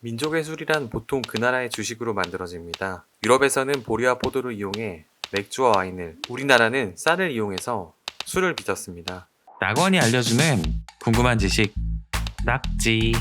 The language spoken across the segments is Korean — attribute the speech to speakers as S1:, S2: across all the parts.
S1: 민족의 술이란 보통 그 나라의 주식으로 만들어집니다. 유럽에서는 보리와 포도를 이용해 맥주와 와인을, 우리나라는 쌀을 이용해서 술을 빚었습니다.
S2: 낙원이 알려주는 궁금한 지식 낙지.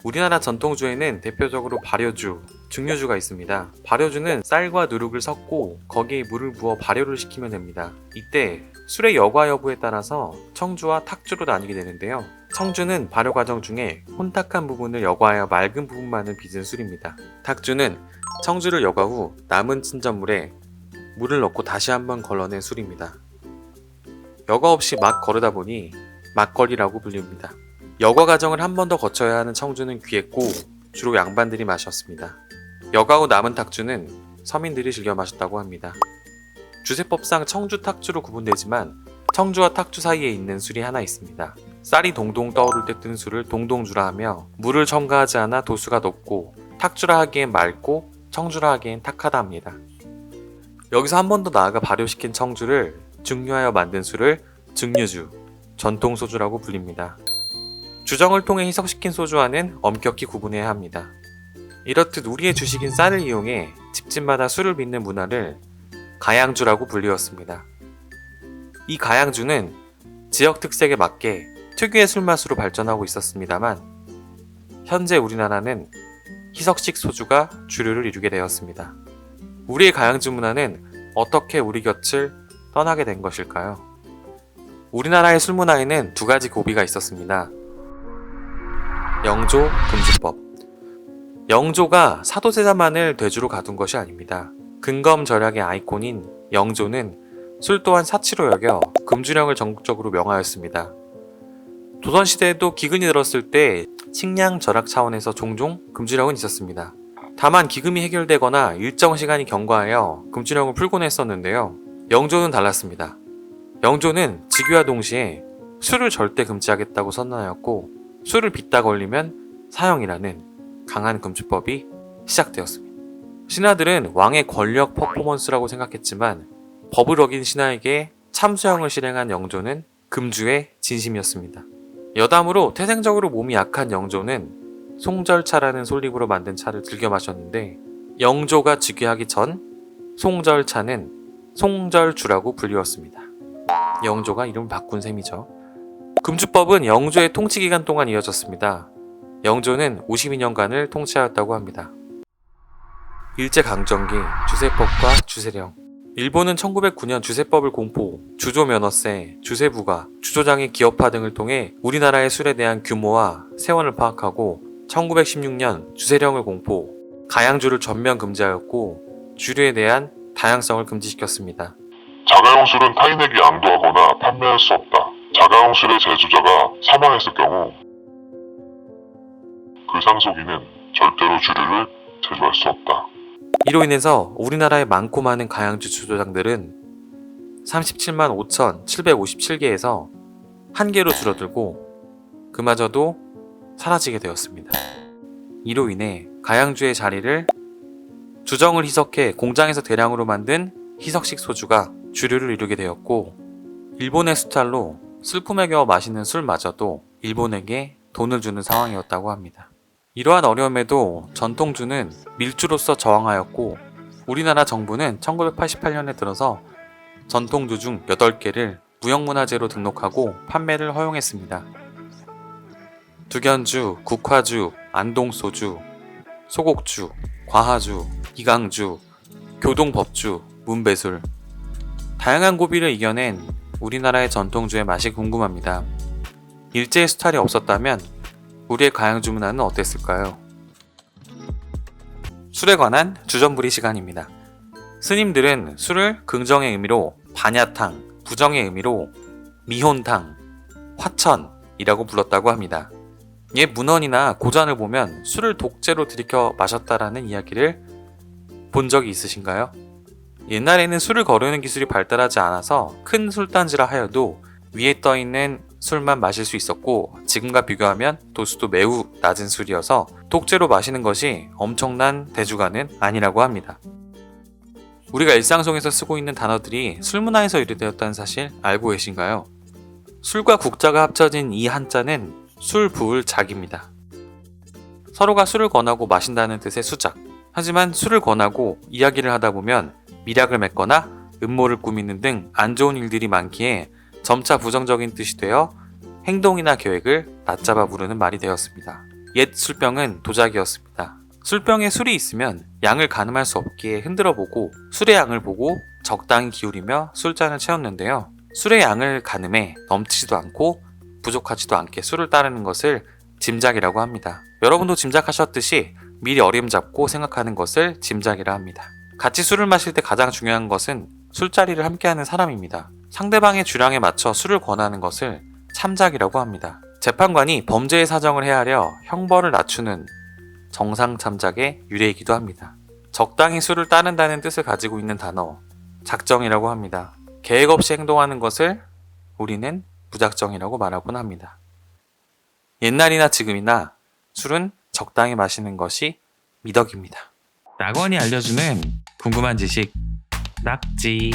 S1: 우리나라 전통주에는 대표적으로 발효주, 증류주가 있습니다. 발효주는 쌀과 누룩을 섞고 거기에 물을 부어 발효를 시키면 됩니다. 이때 술의 여과 여부에 따라서 청주와 탁주로 나뉘게 되는데요. 청주는 발효 과정 중에 혼탁한 부분을 여과하여 맑은 부분만을 빚은 술입니다. 탁주는 청주를 여과 후 남은 친전물에 물을 넣고 다시 한번 걸러낸 술입니다. 여과 없이 막 거르다 보니 막걸리라고 불립니다. 여과 과정을 한 번 더 거쳐야 하는 청주는 귀했고 주로 양반들이 마셨습니다. 여과 후 남은 탁주는 서민들이 즐겨 마셨다고 합니다. 주세법상 청주, 탁주로 구분되지만 청주와 탁주 사이에 있는 술이 하나 있습니다. 쌀이 동동 떠오를 때 뜬 술을 동동주라 하며 물을 첨가하지 않아 도수가 높고 탁주라 하기엔 맑고 청주라 하기엔 탁하다 합니다. 여기서 한 번 더 나아가 발효시킨 청주를 증류하여 만든 술을 증류주, 전통소주라고 불립니다. 주정을 통해 희석시킨 소주와는 엄격히 구분해야 합니다. 이렇듯 우리의 주식인 쌀을 이용해 집집마다 술을 빚는 문화를 가양주라고 불리웠습니다. 이 가양주는 지역 특색에 맞게 특유의 술맛으로 발전하고 있었습니다만 현재 우리나라는 희석식 소주가 주류를 이루게 되었습니다. 우리의 가양주 문화는 어떻게 우리 곁을 떠나게 된 것일까요? 우리나라의 술 문화에는 두 가지 고비가 있었습니다. 영조, 금주법. 영조가 사도세자만을 대주로 가둔 것이 아닙니다. 근검절약의 아이콘인 영조는 술 또한 사치로 여겨 금주령을 전국적으로 명하였습니다. 조선시대에도 기근이 들었을 때 식량 절약 차원에서 종종 금주령은 있었습니다. 다만 기금이 해결되거나 일정 시간이 경과하여 금주령을 풀곤 했었는데요. 영조는 달랐습니다. 영조는 즉위와 동시에 술을 절대 금지하겠다고 선언하였고 술을 빚다 걸리면 사형이라는 강한 금주법이 시작되었습니다. 신하들은 왕의 권력 퍼포먼스라고 생각했지만 법을 어긴 신하에게 참수형을 실행한 영조는 금주의 진심이었습니다. 여담으로 태생적으로 몸이 약한 영조는 송절차라는 솔잎으로 만든 차를 즐겨 마셨는데 영조가 즉위하기 전 송절차는 송절주라고 불리웠습니다. 영조가 이름을 바꾼 셈이죠. 금주법은 영조의 통치 기간 동안 이어졌습니다. 영조는 52년간을 통치하였다고 합니다. 일제강점기, 주세법과 주세령. 일본은 1909년 주세법을 공포, 주조면허세, 주세부가, 주조장의 기업화 등을 통해 우리나라의 술에 대한 규모와 세원을 파악하고 1916년 주세령을 공포, 가양주를 전면 금지하였고 주류에 대한 다양성을 금지시켰습니다.
S3: 자가용 술은 타인에게 양도하거나 판매할 수 없다. 자가용 술의 제조자가 사망했을 경우 그 상속인은 절대로 주류를 제조할 수 없다.
S1: 이로 인해서 우리나라의 많고 많은 가양주 주조장들은 37만 5,757개에서 1개로 줄어들고 그마저도 사라지게 되었습니다. 이로 인해 가양주의 자리를 주정을 희석해 공장에서 대량으로 만든 희석식 소주가 주류를 이루게 되었고 일본의 수탈로 슬픔에 겨워 마시는 술마저도 일본에게 돈을 주는 상황이었다고 합니다. 이러한 어려움에도 전통주는 밀주로서 저항하였고 우리나라 정부는 1988년에 들어서 전통주 중 8개를 무형문화재로 등록하고 판매를 허용했습니다. 두견주, 국화주, 안동소주, 소곡주, 과하주, 이강주, 교동법주, 문배술. 다양한 고비를 이겨낸 우리나라의 전통주의 맛이 궁금합니다. 일제의 수탈이 없었다면 우리의 가양주 문화는 어땠을까요? 술에 관한 주전부리 시간입니다. 스님들은 술을 긍정의 의미로 반야탕, 부정의 의미로 미혼탕, 화천이라고 불렀다고 합니다. 옛 문헌이나 고전을 보면 술을 독재로 들이켜 마셨다라는 이야기를 본 적이 있으신가요? 옛날에는 술을 거르는 기술이 발달하지 않아서 큰 술단지라 하여도 위에 떠있는 술만 마실 수 있었고 지금과 비교하면 도수도 매우 낮은 술이어서 독재로 마시는 것이 엄청난 대주가는 아니라고 합니다. 우리가 일상 속에서 쓰고 있는 단어들이 술문화에서 유래되었다는 사실 알고 계신가요? 술과 국자가 합쳐진 이 한자는 술 부을 작입니다. 서로가 술을 권하고 마신다는 뜻의 수작. 하지만 술을 권하고 이야기를 하다 보면 미략을 맺거나 음모를 꾸미는 등 안 좋은 일들이 많기에 점차 부정적인 뜻이 되어 행동이나 계획을 낮잡아 부르는 말이 되었습니다. 옛 술병은 도자기였습니다. 술병에 술이 있으면 양을 가늠할 수 없기에 흔들어보고 술의 양을 보고 적당히 기울이며 술잔을 채웠는데요. 술의 양을 가늠해 넘치지도 않고 부족하지도 않게 술을 따르는 것을 짐작이라고 합니다. 여러분도 짐작하셨듯이 미리 어림잡고 생각하는 것을 짐작이라 합니다. 같이 술을 마실 때 가장 중요한 것은 술자리를 함께하는 사람입니다. 상대방의 주량에 맞춰 술을 권하는 것을 참작이라고 합니다. 재판관이 범죄의 사정을 헤아려 형벌을 낮추는 정상 참작의 유래이기도 합니다. 적당히 술을 따른다는 뜻을 가지고 있는 단어 작정이라고 합니다. 계획 없이 행동하는 것을 우리는 무작정이라고 말하곤 합니다. 옛날이나 지금이나 술은 적당히 마시는 것이 미덕입니다.
S2: 낙원이 알려주는 궁금한 지식 낙지.